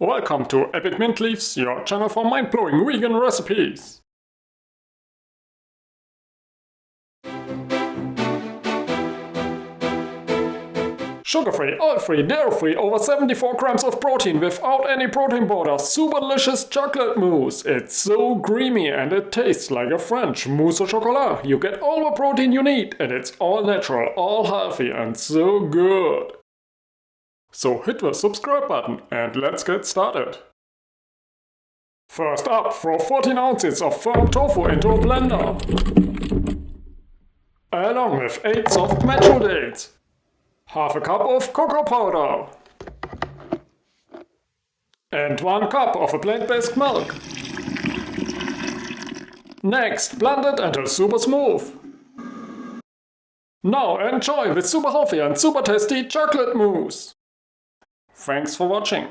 Welcome to Epic Mint Leaves, your channel for mind-blowing vegan recipes. Sugar-free, oil-free, dairy-free, over 74 grams of protein without any protein powder, super delicious chocolate mousse. It's so creamy and it tastes like a French mousse au chocolat. You get all the protein you need and it's all natural, all healthy and so good. So hit the subscribe button and let's get started. First up, throw 14 ounces of firm tofu into a blender, along with 8 soft Medjool dates, half a cup of cocoa powder, and 1 cup of a plant-based milk. Next, blend it until super smooth. Now enjoy with super healthy and super tasty chocolate mousse. Thanks for watching.